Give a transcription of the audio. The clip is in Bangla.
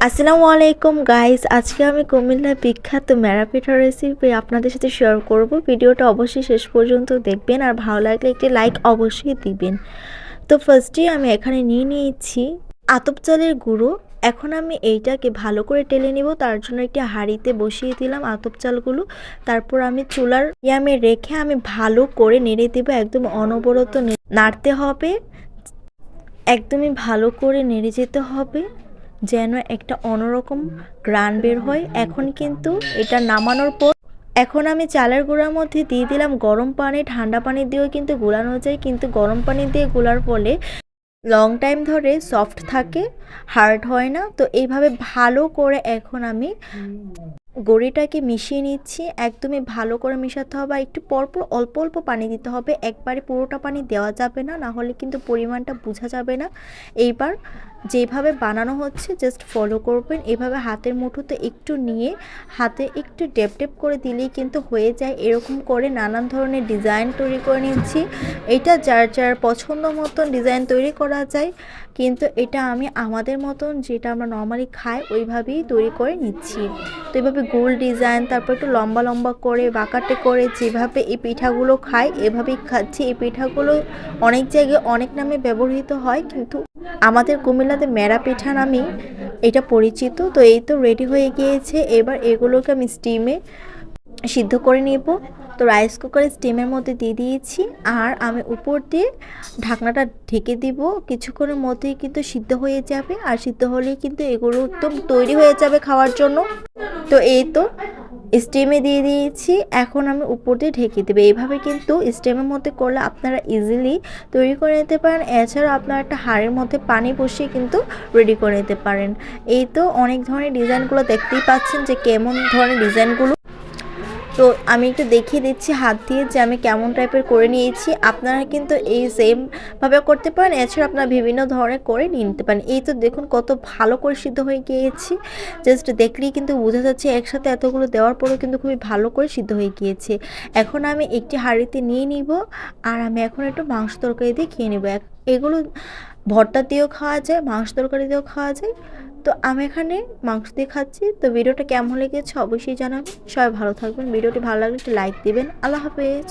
আসসালামু আলাইকুম গাইস, আজকে আমি কুমিল্লার বিখ্যাত মেরা পিঠার রেসিপি আপনাদের সাথে শেয়ার করব। ভিডিওটা অবশ্যই শেষ পর্যন্ত দেখবেন আর ভালো লাগলে একটি লাইক অবশ্যই দিবেন। তো ফার্স্টেই আমি এখানে নিয়ে নিয়েছি আতপ চালের গুঁড়ো। এখন আমি এইটাকে ভালো করে টেলে নিব, তার জন্য একটি হাঁড়িতে বসিয়ে দিলাম আতপ চালগুলো। তারপর আমি চুলার ইয়ামে রেখে আমি ভালো করে নেড়ে দেবো, একদম অনবরত নাড়তে হবে, একদমই ভালো করে নেড়ে যেতে হবে যেন একটা অন্যরকম গ্রান বের হয়। এখন কিন্তু এটা নামানোর পর এখন আমি চালের গুঁড়ার মধ্যে দিয়ে দিলাম গরম পানি। ঠান্ডা পানি দিয়েও কিন্তু গুলানো যায়, কিন্তু গরম পানি দিয়ে গুলার ফলে লং টাইম ধরে সফট থাকে, হার্ড হয় না। তো এইভাবে ভালো করে এখন আমি গড়িটাকে মিশিয়ে নিচ্ছি। একদমই ভালো করে মেশাতে হবে, আর একটু পরপর অল্প অল্প পানি দিতে হবে, একবারে পুরোটা পানি দেওয়া যাবে না, না হলে কিন্তু পরিমাণটা বোঝা যাবে না। এইবার যেভাবে বানানো হচ্ছে জাস্ট ফলো করবেন। এভাবে হাতের মুঠোতে একটু নিয়ে হাতে একটু ডেপ ডেপ করে দিলেই কিন্তু হয়ে যায়। এরকম করে নানান ধরনের ডিজাইন তৈরি করে নিচ্ছি। এটা যার যার পছন্দ মতন ডিজাইন তৈরি করা যায়, কিন্তু এটা আমি আমাদের মতন যেটা আমরা নর্মালি খাই ওইভাবেই তৈরি করে নিচ্ছি। তো এভাবে গোল ডিজাইন, তারপর একটু লম্বা লম্বা করে বাঁকাটে করে যেভাবে এই পিঠাগুলো খাই এভাবেই খাচ্ছি। এই পিঠাগুলো অনেক জায়গায় অনেক নামে ব্যবহৃত হয়, কিন্তু আমাদের কুমিল্লাতে মেরা পিঠা নামে এটা পরিচিত। তো এই তো রেডি হয়ে গিয়েছে। এবার এগুলোকে আমি স্টিমে সিদ্ধ করে নেব। তো রাইস কুকারে স্টিমের মধ্যে দিয়ে দিয়েছি, আর আমি উপর দিয়ে ঢাকনাটা ঢেকে দিব। কিছুক্ষণের মধ্যেই কিন্তু সিদ্ধ হয়ে যাবে, আর সিদ্ধ হলেই কিন্তু এগুলো একদম তৈরি হয়ে যাবে খাওয়ার জন্য। তো এই তো স্টিমে দিয়ে দিয়েছি, এখন আমি উপর দিয়ে ঢেকে দেবো। এইভাবে কিন্তু স্টিমের মধ্যে করলে আপনারা ইজিলি তৈরি করে নিতে পারেন। এছাড়াও আপনারা একটা হাঁড়ির মধ্যে পানি বসিয়ে কিন্তু রেডি করে নিতে পারেন। এই তো অনেক ধরনের ডিজাইনগুলো দেখতেই পাচ্ছেন যে কেমন ধরনের ডিজাইনগুলো। তো আমি একটু দেখিয়ে দিচ্ছি হাত দিয়ে যে আমি কেমন টাইপের করে নিয়েছি। আপনারা কিন্তু এই সেমভাবে করতে পারেন, এছাড়া আপনারা বিভিন্ন ধরনের করে নিয়ে নিতে পারেন। এই তো দেখুন কত ভালো করে সিদ্ধ হয়ে গিয়েছি, জাস্ট দেখলেই কিন্তু বোঝা যাচ্ছে একসাথে এতগুলো দেওয়ার পরেও কিন্তু খুবই ভালো করে সিদ্ধ হয়ে গিয়েছে। এখন আমি একটি হাঁড়িতে নিয়ে নিব, আর আমি এখন একটু মাংস তরকারি দিয়ে খেয়ে নেব। এগুলো ভর্তা দিয়েও খাওয়া যায়, মাংস তরকারি দিয়েও খাওয়া যায়। তো আমি এখানে মাংস দিয়ে খাচ্ছি। তো ভিডিওটা কেমন লেগেছে অবশ্যই জানাবেন। সবাই ভালো থাকবেন। ভিডিওটি ভালো লাগলে একটু লাইক দিবেন। আল্লাহ হাফেজ।